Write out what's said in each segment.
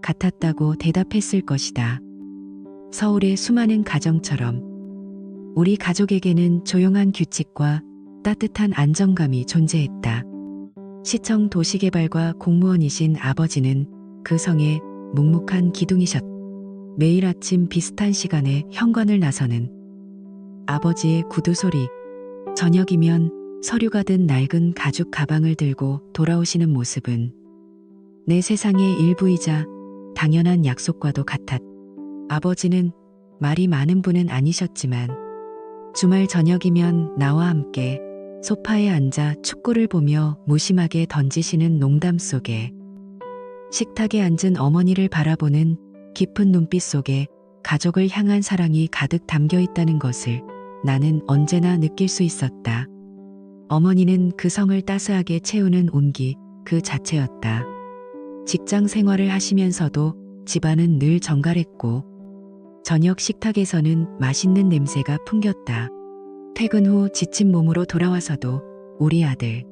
같았다고 대답했을 것이다. 서울의 수많은 가정처럼 우리 가족에게는 조용한 규칙과 따뜻한 안정감이 존재했다. 시청 도시개발과 공무원이신 아버지는 그 성의 묵묵한 기둥이셨다. 매일 아침 비슷한 시간에 현관을 나서는 아버지의 구두 소리, 저녁이면 서류가 든 낡은 가죽 가방을 들고 돌아오시는 모습은 내 세상의 일부이자 당연한 약속과도 같았다. 아버지는 말이 많은 분은 아니셨지만 주말 저녁이면 나와 함께 소파에 앉아 축구를 보며 무심하게 던지시는 농담 속에 식탁에 앉은 어머니를 바라보는 깊은 눈빛 속에 가족을 향한 사랑이 가득 담겨 있다는 것을 나는 언제나 느낄 수 있었다. 어머니는 그 성을 따스하게 채우는 온기 그 자체였다. 직장 생활을 하시면서도 집안은 늘 정갈했고 저녁 식탁에서는 맛있는 냄새가 풍겼다. 퇴근 후 지친 몸으로 돌아와서도 우리 아들,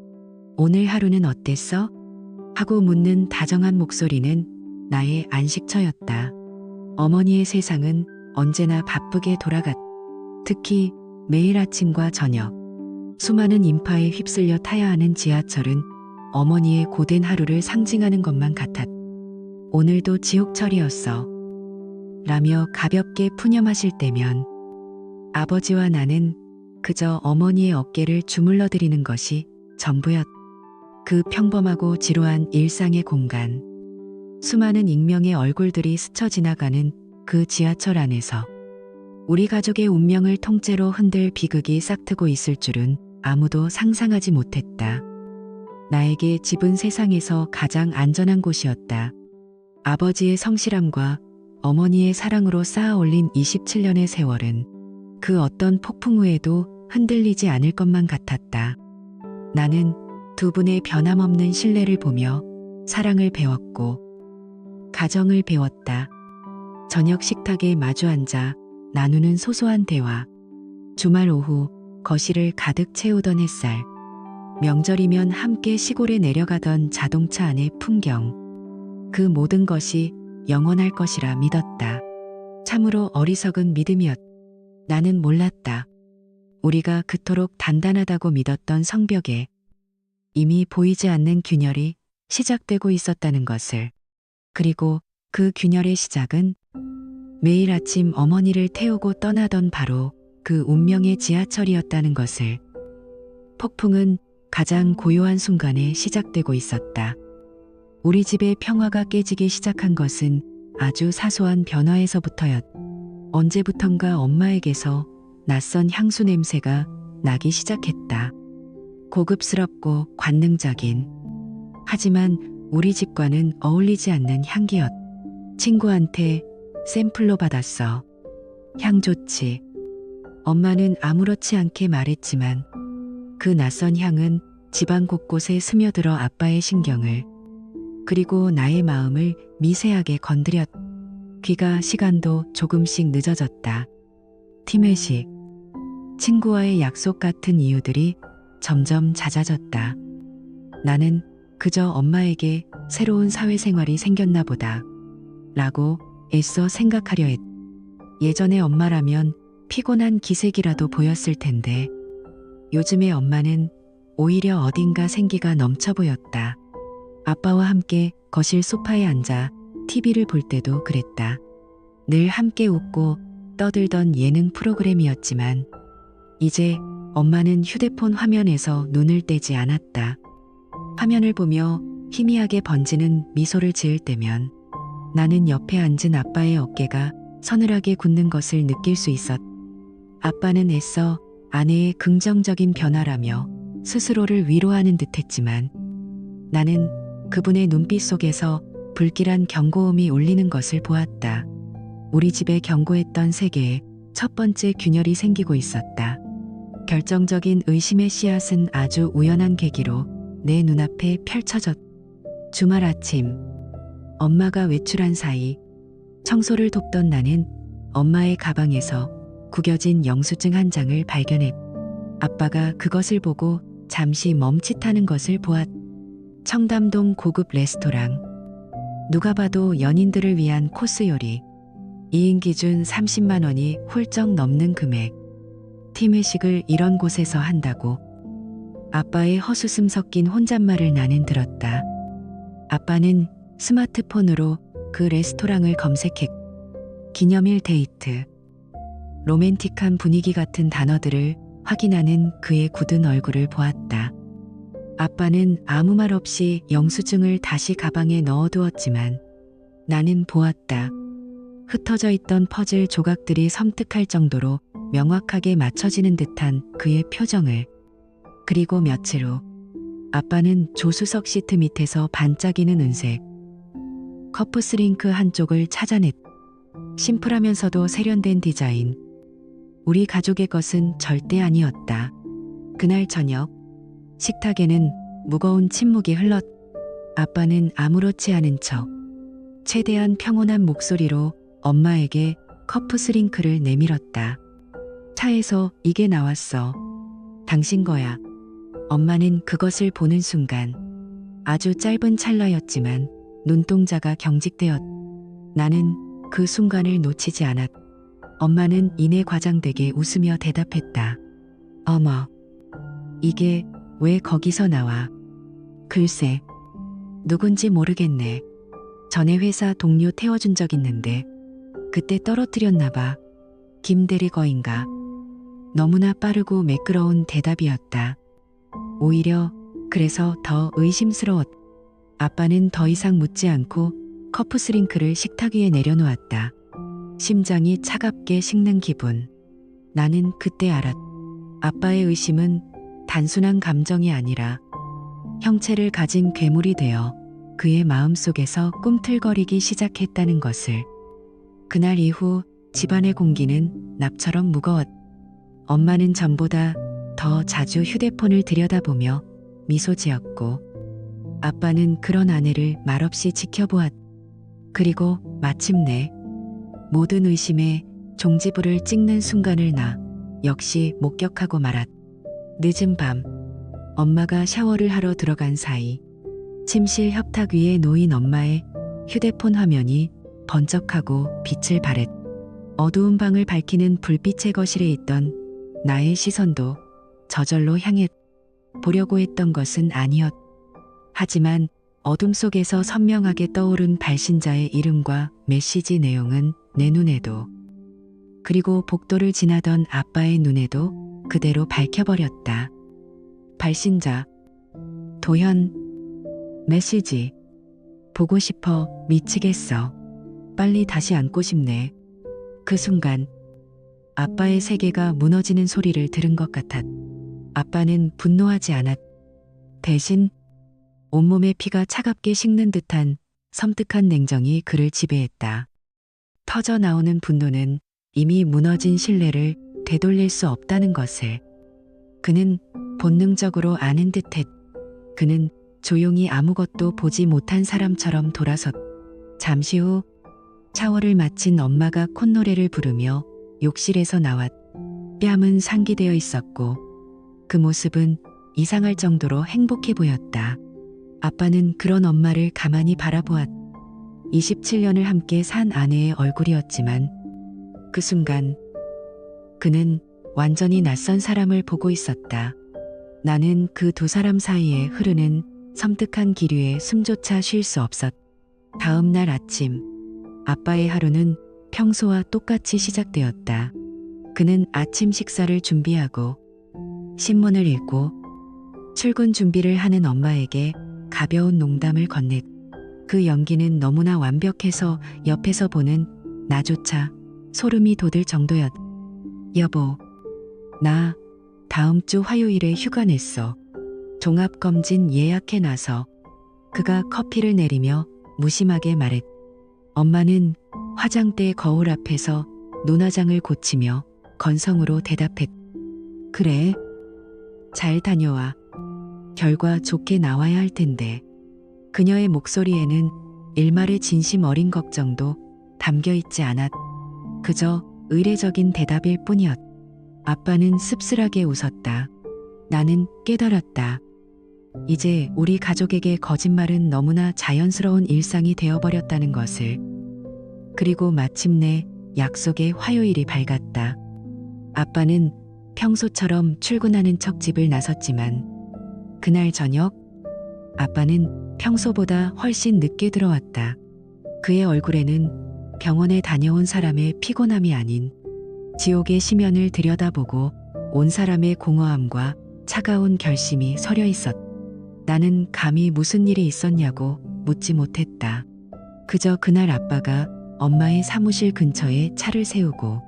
오늘 하루는 어땠어? 하고 묻는 다정한 목소리는 나의 안식처였다. 어머니의 세상은 언제나 바쁘게 돌아갔다. 특히 매일 아침과 저녁, 수많은 인파에 휩쓸려 타야 하는 지하철은 어머니의 고된 하루를 상징하는 것만 같았다. 오늘도 지옥철이었어. 라며 가볍게 푸념하실 때면 아버지와 나는 그저 어머니의 어깨를 주물러 드리는 것이 전부였다. 그 평범하고 지루한 일상의 공간, 수많은 익명의 얼굴들이 스쳐 지나가는 그 지하철 안에서 우리 가족의 운명을 통째로 흔들 비극이 싹트고 있을 줄은 아무도 상상하지 못했다. 나에게 집은 세상에서 가장 안전한 곳이었다. 아버지의 성실함과 어머니의 사랑으로 쌓아 올린 27년의 세월은 그 어떤 폭풍 후에도 흔들리지 않을 것만 같았다. 나는 두 분의 변함없는 신뢰를 보며 사랑을 배웠고 가정을 배웠다. 저녁 식탁에 마주 앉아 나누는 소소한 대화, 주말 오후 거실을 가득 채우던 햇살, 명절이면 함께 시골에 내려가던 자동차 안의 풍경, 그 모든 것이 영원할 것이라 믿었다. 참으로 어리석은 믿음이었다. 나는 몰랐다. 우리가 그토록 단단하다고 믿었던 성벽에 이미 보이지 않는 균열이 시작되고 있었다는 것을. 그리고 그 균열의 시작은 매일 아침 어머니를 태우고 떠나던 바로 그 운명의 지하철이었다는 것을. 폭풍은 가장 고요한 순간에 시작되고 있었다. 우리 집의 평화가 깨지기 시작한 것은 아주 사소한 변화에서부터였다. 언제부턴가 엄마에게서 낯선 향수 냄새가 나기 시작했다. 고급스럽고 관능적인, 하지만 우리 집과는 어울리지 않는 향기였다. 친구한테 샘플로 받았어. 향 좋지. 엄마는 아무렇지 않게 말했지만 그 낯선 향은 집안 곳곳에 스며들어 아빠의 신경을, 그리고 나의 마음을 미세하게 건드렸다. 귀가 시간도 조금씩 늦어졌다. 팀회식, 친구와의 약속 같은 이유들이 점점 잦아졌다. 나는 그저 엄마에게 새로운 사회생활이 생겼나 보다 라고 애써 생각하려 했다. 예전의 엄마라면 피곤한 기색이라도 보였을 텐데 요즘의 엄마는 오히려 어딘가 생기가 넘쳐 보였다. 아빠와 함께 거실 소파에 앉아 TV를 볼 때도 그랬다. 늘 함께 웃고 떠들던 예능 프로그램이었지만 이제 엄마는 휴대폰 화면에서 눈을 떼지 않았다. 화면을 보며 희미하게 번지는 미소를 지을 때면 나는 옆에 앉은 아빠의 어깨가 서늘하게 굳는 것을 느낄 수 있었다. 아빠는 애써 아내의 긍정적인 변화라며 스스로를 위로하는 듯했지만 나는 그분의 눈빛 속에서 불길한 경고음이 울리는 것을 보았다. 우리 집에 경고했던 세계에 첫 번째 균열이 생기고 있었다. 결정적인 의심의 씨앗은 아주 우연한 계기로 내 눈앞에 펼쳐졌다. 주말 아침, 엄마가 외출한 사이 청소를 돕던 나는 엄마의 가방에서 구겨진 영수증 한 장을 발견했다. 아빠가 그것을 보고 잠시 멈칫하는 것을 보았다. 청담동 고급 레스토랑. 누가 봐도 연인들을 위한 코스 요리. 2인 기준 30만 원이 훌쩍 넘는 금액. 팀 회식을 이런 곳에서 한다고. 아빠의 허수음 섞인 혼잣말을 나는 들었다. 아빠는 스마트폰으로 그 레스토랑을 검색했고 기념일 데이트, 로맨틱한 분위기 같은 단어들을 확인하는 그의 굳은 얼굴을 보았다. 아빠는 아무 말 없이 영수증을 다시 가방에 넣어두었지만 나는 보았다. 흩어져 있던 퍼즐 조각들이 섬뜩할 정도로 명확하게 맞춰지는 듯한 그의 표정을. 그리고 며칠 후 아빠는 조수석 시트 밑에서 반짝이는 은색 커프스링크 한쪽을 찾아냈. 심플하면서도 세련된 디자인. 우리 가족의 것은 절대 아니었다. 그날 저녁 식탁에는 무거운 침묵이 흘렀. 아빠는 아무렇지 않은 척 최대한 평온한 목소리로 엄마에게 커프스링크를 내밀었다. 차에서 이게 나왔어. 당신 거야. 엄마는 그것을 보는 순간 아주 짧은 찰나였지만 눈동자가 경직되었. 나는 그 순간을 놓치지 않았. 엄마는 이내 과장되게 웃으며 대답했다. 어머, 이게 왜 거기서 나와? 글쎄, 누군지 모르겠네. 전에 회사 동료 태워준 적 있는데 그때 떨어뜨렸나 봐. 김 대리 거인가? 너무나 빠르고 매끄러운 대답이었다. 오히려 그래서 더 의심스러웠. 아빠는 더 이상 묻지 않고 커프스링크를 식탁 위에 내려놓았다. 심장이 차갑게 식는 기분. 나는 그때 알았. 아빠의 의심은 단순한 감정이 아니라 형체를 가진 괴물이 되어 그의 마음속에서 꿈틀거리기 시작했다는 것을. 그날 이후 집안의 공기는 납처럼 무거웠. 엄마는 전보다 더 자주 휴대폰을 들여다보며 미소 지었고 아빠는 그런 아내를 말없이 지켜보았. 그리고 마침내 모든 의심에 종지부를 찍는 순간을 나 역시 목격하고 말았. 늦은 밤 엄마가 샤워를 하러 들어간 사이 침실 협탁 위에 놓인 엄마의 휴대폰 화면이 번쩍하고 빛을 발했. 어두운 방을 밝히는 불빛의 거실에 있던 나의 시선도 저절로 향했. 보려고 했던 것은 아니었. 하지만 어둠 속에서 선명하게 떠오른 발신자의 이름과 메시지 내용은 내 눈에도, 그리고 복도를 지나던 아빠의 눈에도 그대로 밝혀버렸다. 발신자 도현. 메시지 보고 싶어 미치겠어. 빨리 다시 안고 싶네. 그 순간 아빠의 세계가 무너지는 소리를 들은 것 같았. 아빠는 분노하지 않았. 대신 온몸의 피가 차갑게 식는 듯한 섬뜩한 냉정이 그를 지배했다. 터져 나오는 분노는 이미 무너진 신뢰를 되돌릴 수 없다는 것을 그는 본능적으로 아는 듯했. 그는 조용히 아무것도 보지 못한 사람처럼 돌아섰. 잠시 후 샤워를 마친 엄마가 콧노래를 부르며 욕실에서 나왔. 뺨은 상기되어 있었고 그 모습은 이상할 정도로 행복해 보였다. 아빠는 그런 엄마를 가만히 바라보았. 27년을 함께 산 아내의 얼굴이었지만 그 순간 그는 완전히 낯선 사람을 보고 있었다. 나는 그 두 사람 사이에 흐르는 섬뜩한 기류에 숨조차 쉴 수 없었. 다음 날 아침 아빠의 하루는 평소와 똑같이 시작되었다. 그는 아침 식사를 준비하고 신문을 읽고 출근 준비를 하는 엄마에게 가벼운 농담을 건넸. 그 연기는 너무나 완벽해서 옆에서 보는 나조차 소름이 돋을 정도였. 여보, 나 다음 주 화요일에 휴가 냈어. 종합검진 예약해놔서. 그가 커피를 내리며 무심하게 말했. 엄마는 화장대 거울 앞에서 눈화장을 고치며 건성으로 대답했. 그래, 잘 다녀와. 결과 좋게 나와야 할 텐데. 그녀의 목소리에는 일말의 진심 어린 걱정도 담겨 있지 않았. 그저 의례적인 대답일 뿐이었. 아빠는 씁쓸하게 웃었다. 나는 깨달았다. 이제 우리 가족에게 거짓말은 너무나 자연스러운 일상이 되어버렸다는 것을. 그리고 마침내 약속의 화요일이 밝았다. 아빠는 평소처럼 출근하는 척 집을 나섰지만 그날 저녁 아빠는 평소보다 훨씬 늦게 들어왔다. 그의 얼굴에는 병원에 다녀온 사람의 피곤함이 아닌 지옥의 심연을 들여다보고 온 사람의 공허함과 차가운 결심이 서려 있었다. 나는 감히 무슨 일이 있었냐고 묻지 못했다. 그저 그날 아빠가 엄마의 사무실 근처에 차를 세우고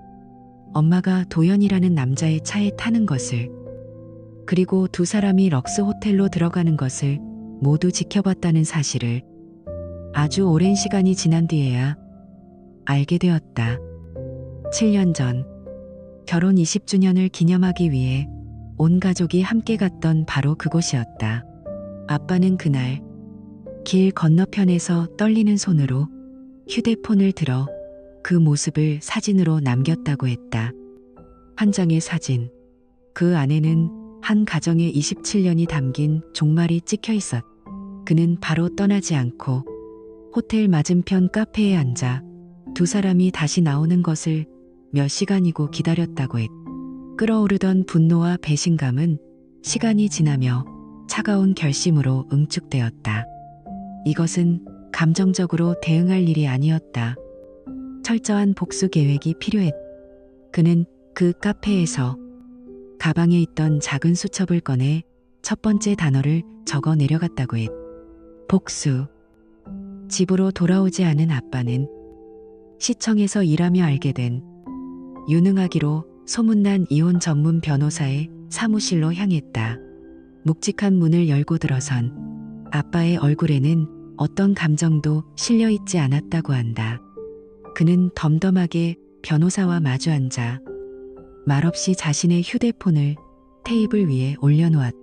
엄마가 도연이라는 남자의 차에 타는 것을, 그리고 두 사람이 럭스 호텔로 들어가는 것을 모두 지켜봤다는 사실을 아주 오랜 시간이 지난 뒤에야 알게 되었다. 7년 전 결혼 20주년을 기념하기 위해 온 가족이 함께 갔던 바로 그곳이었다. 아빠는 그날 길 건너편에서 떨리는 손으로 휴대폰을 들어 그 모습을 사진으로 남겼다고 했다. 한 장의 사진. 그 안에는 한 가정의 27년이 담긴 종말이 찍혀 있었다. 그는 바로 떠나지 않고 호텔 맞은편 카페에 앉아 두 사람이 다시 나오는 것을 몇 시간이고 기다렸다고 했다. 끓어오르던 분노와 배신감은 시간이 지나며 차가운 결심으로 응축되었다. 이것은 감정적으로 대응할 일이 아니었다. 철저한 복수 계획이 필요했다. 그는 그 카페에서 가방에 있던 작은 수첩을 꺼내 첫 번째 단어를 적어 내려갔다고 했다. 복수. 집으로 돌아오지 않은 아빠는 시청에서 일하며 알게 된 유능하기로 소문난 이혼 전문 변호사의 사무실로 향했다. 묵직한 문을 열고 들어선 아빠의 얼굴에는 어떤 감정도 실려 있지 않았다고 한다. 그는 덤덤하게 변호사와 마주 앉아 말없이 자신의 휴대폰을 테이블 위에 올려놓았다.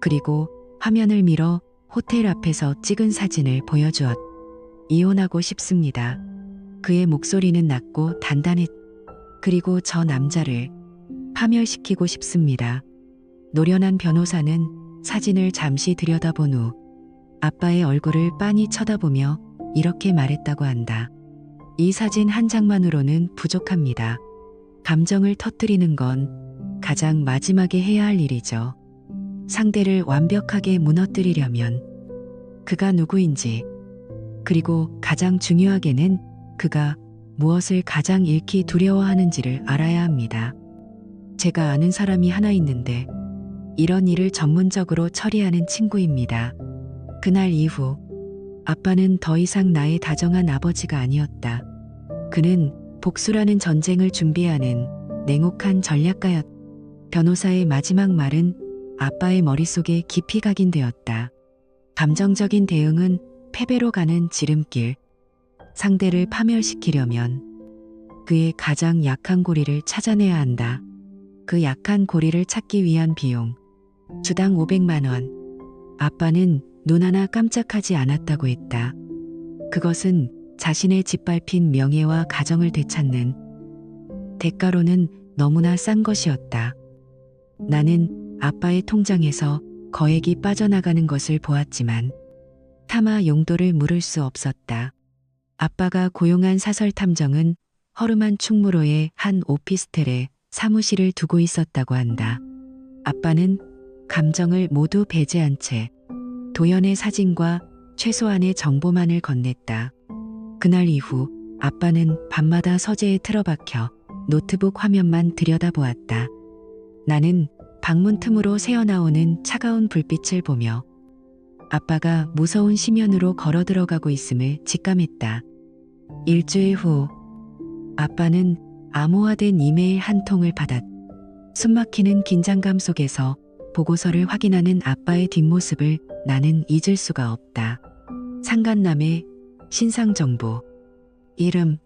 그리고 화면을 밀어 호텔 앞에서 찍은 사진을 보여주었다. 이혼하고 싶습니다. 그의 목소리는 낮고 단단했다. 그리고 저 남자를 파멸시키고 싶습니다. 노련한 변호사는 사진을 잠시 들여다본 후 아빠의 얼굴을 빤히 쳐다보며 이렇게 말했다고 한다. 이 사진 한 장만으로는 부족합니다. 감정을 터뜨리는 건 가장 마지막에 해야 할 일이죠. 상대를 완벽하게 무너뜨리려면 그가 누구인지, 그리고 가장 중요하게는 그가 무엇을 가장 잃기 두려워하는지를 알아야 합니다. 제가 아는 사람이 하나 있는데 이런 일을 전문적으로 처리하는 친구입니다. 그날 이후 아빠는 더 이상 나의 다정한 아버지가 아니었다. 그는 복수라는 전쟁을 준비하는 냉혹한 전략가였다. 변호사의 마지막 말은 아빠의 머릿속에 깊이 각인되었다. 감정적인 대응은 패배로 가는 지름길. 상대를 파멸시키려면 그의 가장 약한 고리를 찾아내야 한다. 그 약한 고리를 찾기 위한 비용. 주당 500만 원. 아빠는 눈 하나 깜짝하지 않았다고 했다. 그것은 자신의 짓밟힌 명예와 가정을 되찾는 대가로는 너무나 싼 것이었다. 나는 아빠의 통장에서 거액이 빠져나가는 것을 보았지만 차마 용도를 물을 수 없었다. 아빠가 고용한 사설 탐정은 허름한 충무로의 한 오피스텔에 사무실을 두고 있었다고 한다. 아빠는 감정을 모두 배제한 채 도연의 사진과 최소한의 정보만을 건넸다. 그날 이후 아빠는 밤마다 서재에 틀어박혀 노트북 화면만 들여다보았다. 나는 방문 틈으로 새어나오는 차가운 불빛을 보며 아빠가 무서운 심연으로 걸어 들어가고 있음을 직감했다. 일주일 후 아빠는 암호화된 이메일 한 통을 받았다. 숨막히는 긴장감 속에서 보고서를 확인하는 아빠의 뒷모습을 나는 잊을 수가 없다. 상간남의 신상정보. 이름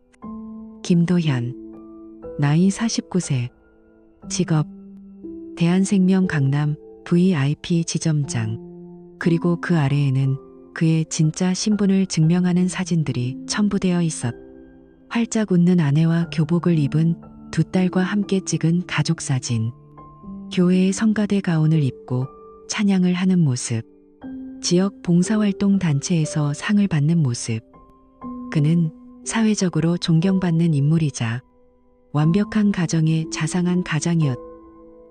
김도현. 나이 49세. 직업 대한생명 강남 VIP 지점장. 그리고 그 아래에는 그의 진짜 신분을 증명하는 사진들이 첨부되어 있었다. 활짝 웃는 아내와 교복을 입은 두 딸과 함께 찍은 가족 사진. 교회의 성가대 가운을 입고 찬양을 하는 모습. 지역 봉사활동 단체에서 상을 받는 모습. 그는 사회적으로 존경받는 인물이자 완벽한 가정의 자상한 가장이었다.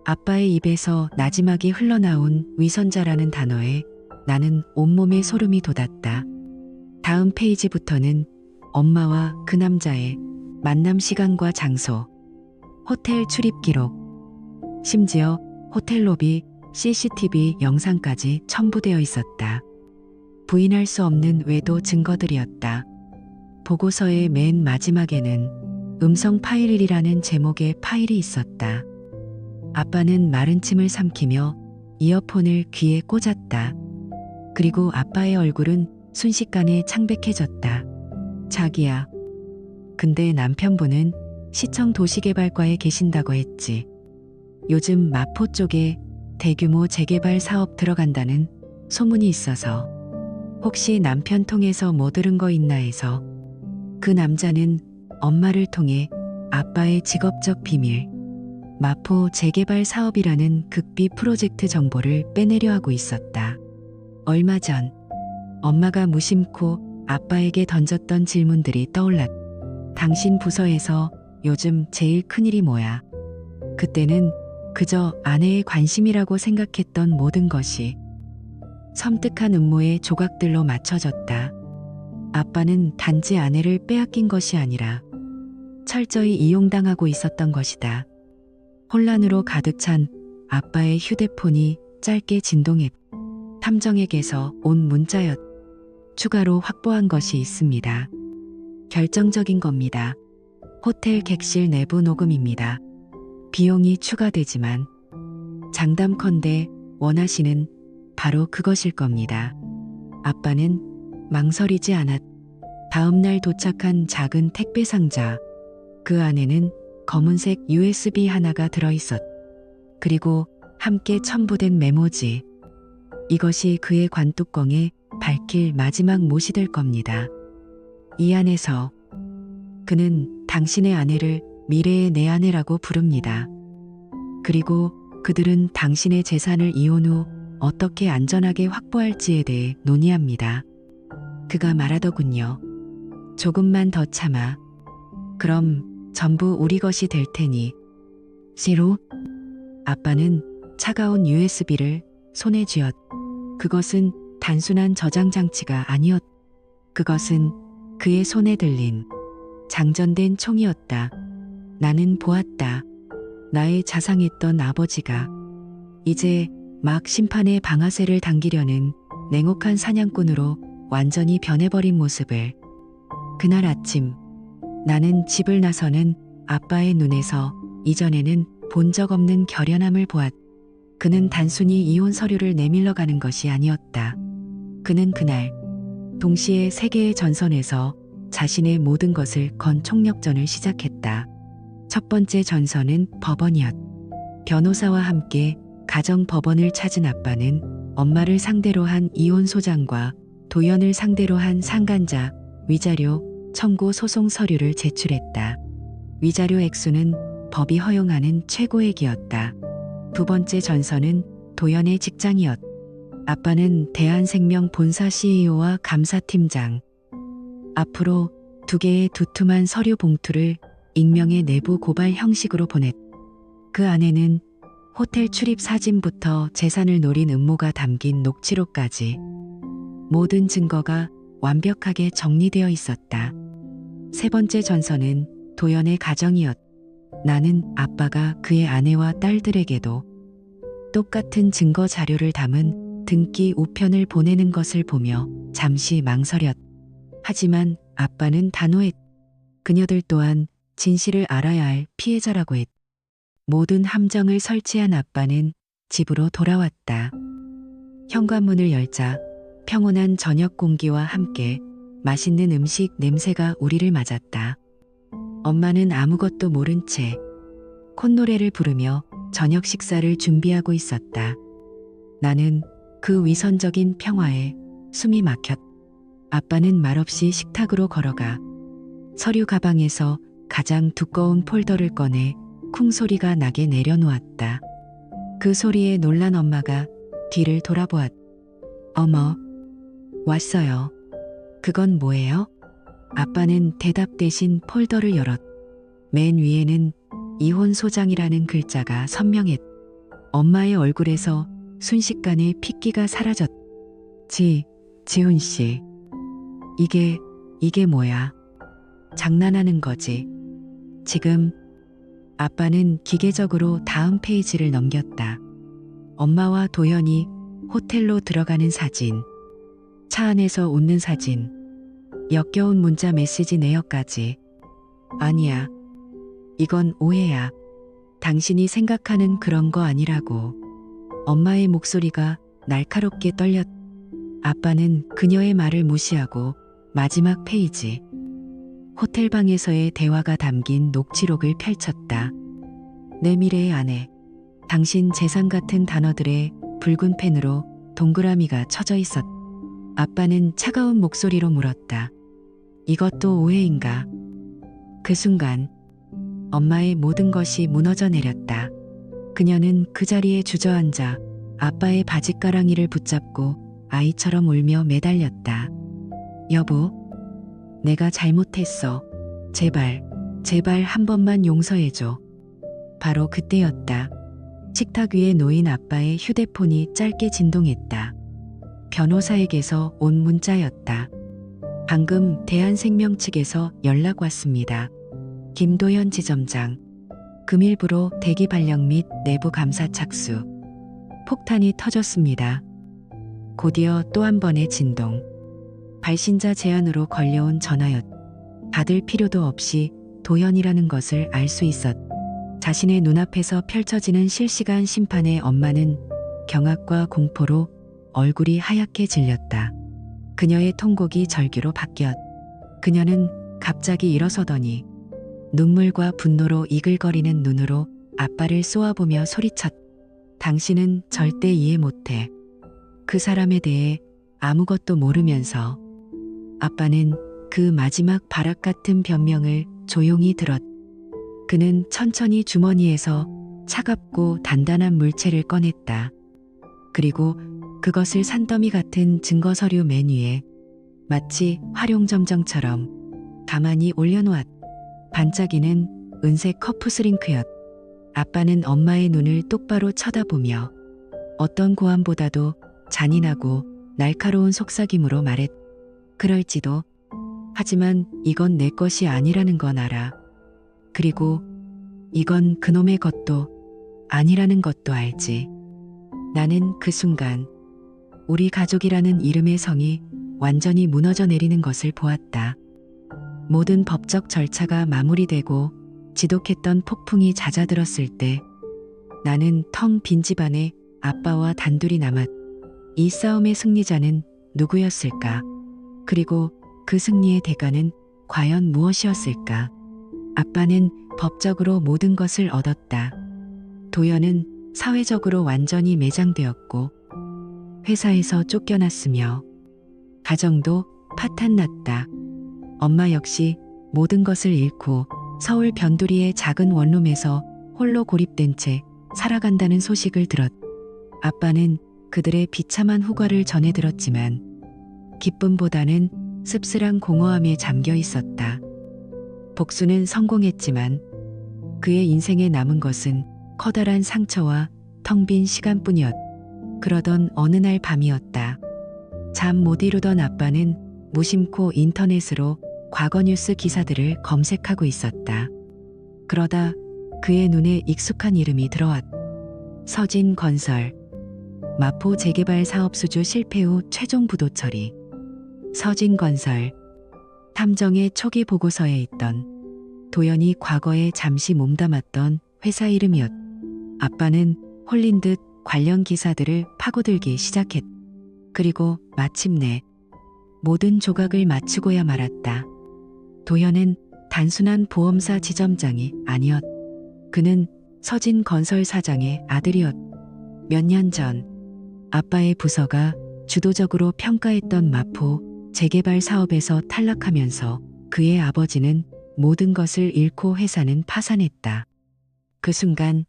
아빠의 입에서 나지막이 흘러나온 위선자라는 단어에 나는 온몸에 소름이 돋았다. 다음 페이지부터는 엄마와 그 남자의 만남 시간과 장소, 호텔 출입 기록, 심지어 호텔 로비 CCTV 영상까지 첨부되어 있었다. 부인할 수 없는 외도 증거들이었다. 보고서의 맨 마지막에는 음성 파일이라는 제목의 파일이 있었다. 아빠는 마른 침을 삼키며 이어폰을 귀에 꽂았다. 그리고 아빠의 얼굴은 순식간에 창백해졌다. 자기야. 근데 남편분은 시청 도시개발과에 계신다고 했지. 요즘 마포 쪽에 대규모 재개발 사업 들어간다는 소문이 있어서 혹시 남편 통해서 뭐 들은 거 있나 해서. 그 남자는 엄마를 통해 아빠의 직업적 비밀, 마포 재개발 사업이라는 극비 프로젝트 정보를 빼내려 하고 있었다. 얼마 전 엄마가 무심코 아빠에게 던졌던 질문들이 떠올랐다. 당신 부서에서 요즘 제일 큰일이 뭐야? 그때는 그저 아내의 관심이라고 생각했던 모든 것이 섬뜩한 음모의 조각들로 맞춰졌다. 아빠는 단지 아내를 빼앗긴 것이 아니라 철저히 이용당하고 있었던 것이다. 혼란으로 가득 찬 아빠의 휴대폰이 짧게 진동했다. 탐정에게서 온 문자였다. 추가로 확보한 것이 있습니다. 결정적인 겁니다. 호텔 객실 내부 녹음입니다. 비용이 추가되지만 장담컨대 원하시는 바로 그것일 겁니다. 아빠는 망설이지 않았다. 다음 날 도착한 작은 택배 상자. 그 안에는 검은색 USB 하나가 들어있었다. 그리고 함께 첨부된 메모지. 이것이 그의 관뚜껑에 밝힐 마지막 못이 될 겁니다. 이 안에서 그는 당신의 아내를 미래의 내 아내라고 부릅니다. 그리고 그들은 당신의 재산을 이혼 후 어떻게 안전하게 확보할지에 대해 논의합니다. 그가 말하더군요. 조금만 더 참아. 그럼 전부 우리 것이 될 테니. 시로? 아빠는 차가운 USB를 손에 쥐었다. 그것은 단순한 저장 장치가 아니었다. 그것은 그의 손에 들린 장전된 총이었다. 나는 보았다. 나의 자상했던 아버지가 이제 막 심판의 방아쇠를 당기려는 냉혹한 사냥꾼으로 완전히 변해버린 모습을. 그날 아침 나는 집을 나서는 아빠의 눈에서 이전에는 본 적 없는 결연함을 보았다. 그는 단순히 이혼 서류를 내밀러 가는 것이 아니었다. 그는 그날 동시에 세 개의 전선에서 자신의 모든 것을 건 총력전을 시작했다. 첫 번째 전선은 법원이었다. 변호사와 함께 가정법원을 찾은 아빠는 엄마를 상대로 한 이혼 소장과 도연을 상대로 한 상간자 위자료 청구 소송 서류를 제출했다. 위자료 액수는 법이 허용하는 최고액이었다. 두 번째 전선은 도연의 직장이었다. 아빠는 대한생명 본사 CEO와 감사팀장. 앞으로 두 개의 두툼한 서류 봉투를 익명의 내부 고발 형식으로 보냈다. 그 안에는 호텔 출입 사진부터 재산을 노린 음모가 담긴 녹취록까지 모든 증거가 완벽하게 정리되어 있었다. 세 번째 전선은 도연의 가정이었다. 나는 아빠가 그의 아내와 딸들에게도 똑같은 증거 자료를 담은 등기 우편을 보내는 것을 보며 잠시 망설였다. 하지만 아빠는 단호했다. 그녀들 또한 진실을 알아야 할 피해자라고 했다. 모든 함정을 설치한 아빠는 집으로 돌아왔다. 현관문을 열자 평온한 저녁 공기와 함께 맛있는 음식 냄새가 우리를 맞았다. 엄마는 아무것도 모른 채 콧노래를 부르며 저녁 식사를 준비하고 있었다. 나는 그 위선적인 평화에 숨이 막혔다. 아빠는 말없이 식탁으로 걸어가 서류 가방에서 가장 두꺼운 폴더를 꺼내 쿵 소리가 나게 내려놓았다. 그 소리에 놀란 엄마가 뒤를 돌아보았다. 어머, 왔어요. 그건 뭐예요? 아빠는 대답 대신 폴더를 열었. 맨 위에는 이혼 소장이라는 글자가 선명했. 엄마의 얼굴에서 순식간에 핏기가 사라졌. 지훈 씨. 이게 뭐야? 장난하는 거지. 지금 아빠는 기계적으로 다음 페이지를 넘겼다. 엄마와 도현이 호텔로 들어가는 사진. 차 안에서 웃는 사진. 역겨운 문자 메시지 내역까지. 아니야. 이건 오해야. 당신이 생각하는 그런 거 아니라고. 엄마의 목소리가 날카롭게 떨렸. 아빠는 그녀의 말을 무시하고 마지막 페이지. 호텔 방에서의 대화가 담긴 녹취록을 펼쳤다. 내 미래의 아내. 당신 재산 같은 단어들의 붉은 펜으로 동그라미가 쳐져 있었. 아빠는 차가운 목소리로 물었다. 이것도 오해인가? 그 순간 엄마의 모든 것이 무너져 내렸다. 그녀는 그 자리에 주저앉아 아빠의 바짓가랑이를 붙잡고 아이처럼 울며 매달렸다. 여보, 내가 잘못했어. 제발 한 번만 용서해줘. 바로 그때였다. 식탁 위에 놓인 아빠의 휴대폰이 짧게 진동했다. 변호사에게서 온 문자였다. 방금 대한생명 측에서 연락 왔습니다. 김도현 지점장. 금일부로 대기 발령 및 내부 감사 착수. 폭탄이 터졌습니다. 곧이어 또 한 번의 진동. 발신자 제안으로 걸려온 전화였. 받을 필요도 없이 도현이라는 것을 알 수 있었. 자신의 눈앞에서 펼쳐지는 실시간 심판에 엄마는 경악과 공포로 얼굴이 하얗게 질렸다. 그녀의 통곡이 절규로 바뀌었. 그녀는 갑자기 일어서더니 눈물과 분노로 이글거리는 눈으로 아빠를 쏘아보며 소리쳤. 당신은 절대 이해 못해. 그 사람에 대해 아무것도 모르면서. 아빠는 그 마지막 바락 같은 변명을 조용히 들었. 그는 천천히 주머니에서 차갑고 단단한 물체를 꺼냈다. 그리고 그것을 산더미 같은 증거 서류 맨 위에 마치 활용점정처럼 가만히 올려놓았. 반짝이는 은색 커프스링크였. 아빠는 엄마의 눈을 똑바로 쳐다보며 어떤 고함보다도 잔인하고 날카로운 속삭임으로 말했. 그럴지도. 하지만 이건 내 것이 아니라는 건 알아. 그리고 이건 그놈의 것도 아니라는 것도 알지. 나는 그 순간 우리 가족이라는 이름의 성이 완전히 무너져 내리는 것을 보았다. 모든 법적 절차가 마무리되고 지독했던 폭풍이 잦아들었을 때 나는 텅 빈 집안에 아빠와 단둘이 남았. 이 싸움의 승리자는 누구였을까? 그리고 그 승리의 대가는 과연 무엇이었을까? 아빠는 법적으로 모든 것을 얻었다. 도연은 사회적으로 완전히 매장되었고 회사에서 쫓겨났으며 가정도 파탄났다. 엄마 역시 모든 것을 잃고 서울 변두리의 작은 원룸에서 홀로 고립된 채 살아간다는 소식을 들었. 아빠는 그들의 비참한 후과를 전해 들었지만 기쁨보다는 씁쓸한 공허함에 잠겨 있었다. 복수는 성공했지만 그의 인생에 남은 것은 커다란 상처와 텅 빈 시간뿐이었. 그러던 어느 날 밤이었다. 잠 못 이루던 아빠는 무심코 인터넷으로 과거 뉴스 기사들을 검색하고 있었다. 그러다 그의 눈에 익숙한 이름이 들어왔. 서진건설. 마포 재개발 사업 수주 실패 후 최종 부도 처리. 서진건설. 탐정의 초기 보고서에 있던 도연이 과거에 잠시 몸담았던 회사 이름이었. 아빠는 홀린 듯 관련 기사들을 파고들기 시작했. 그리고 마침내 모든 조각을 맞추고야 말았다. 도현은 단순한 보험사 지점장이 아니었. 그는 서진건설 사장의 아들이었. 몇 년 전 아빠의 부서가 주도적으로 평가했던 마포 재개발 사업에서 탈락하면서 그의 아버지는 모든 것을 잃고 회사는 파산했다. 그 순간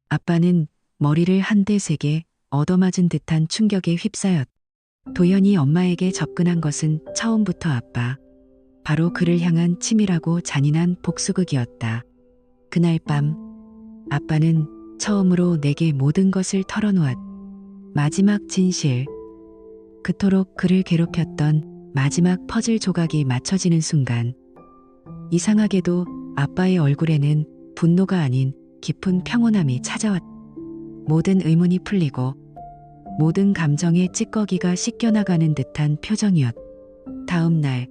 아빠는 머리를 한 대 세게 얻어맞은 듯한 충격에 휩싸였. 도연이 엄마에게 접근한 것은 처음부터 아빠, 바로 그를 향한 치밀하고 잔인한 복수극이었다. 그날 밤 아빠는 처음으로 내게 모든 것을 털어놓았. 마지막 진실. 그토록 그를 괴롭혔던 마지막 퍼즐 조각이 맞춰지는 순간 이상하게도 아빠의 얼굴에는 분노가 아닌 깊은 평온함이 찾아왔다. 모든 의문이 풀리고 모든 감정의 찌꺼기가 씻겨나가는 듯한 표정이었다. 다음 날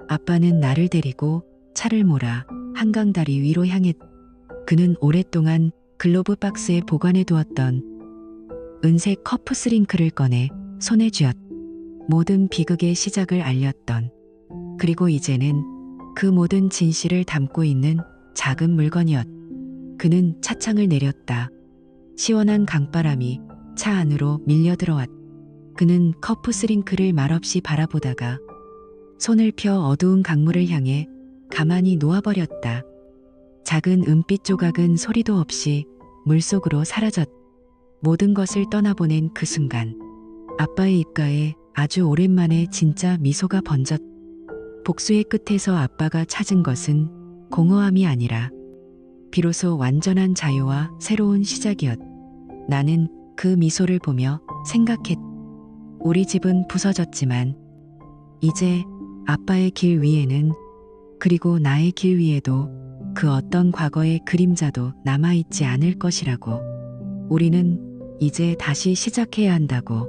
아빠는 나를 데리고 차를 몰아 한강다리 위로 향했다. 그는 오랫동안 글로브 박스에 보관해 두었던 은색 커프스링크를 꺼내 손에 쥐었다. 모든 비극의 시작을 알렸던, 그리고 이제는 그 모든 진실을 담고 있는 작은 물건이었다. 그는 차창을 내렸다. 시원한 강바람이 차 안으로 밀려 들어왔다. 그는 커프스링크를 말없이 바라보다가 손을 펴 어두운 강물을 향해 가만히 놓아버렸다. 작은 은빛 조각은 소리도 없이 물속으로 사라졌다. 모든 것을 떠나보낸 그 순간 아빠의 입가에 아주 오랜만에 진짜 미소가 번졌다. 복수의 끝에서 아빠가 찾은 것은 공허함이 아니라 비로소 완전한 자유와 새로운 시작이었다. 나는 그 미소를 보며 생각했다. 우리 집은 부서졌지만 이제 아빠의 길 위에는, 그리고 나의 길 위에도 그 어떤 과거의 그림자도 남아있지 않을 것이라고. 우리는 이제 다시 시작해야 한다고.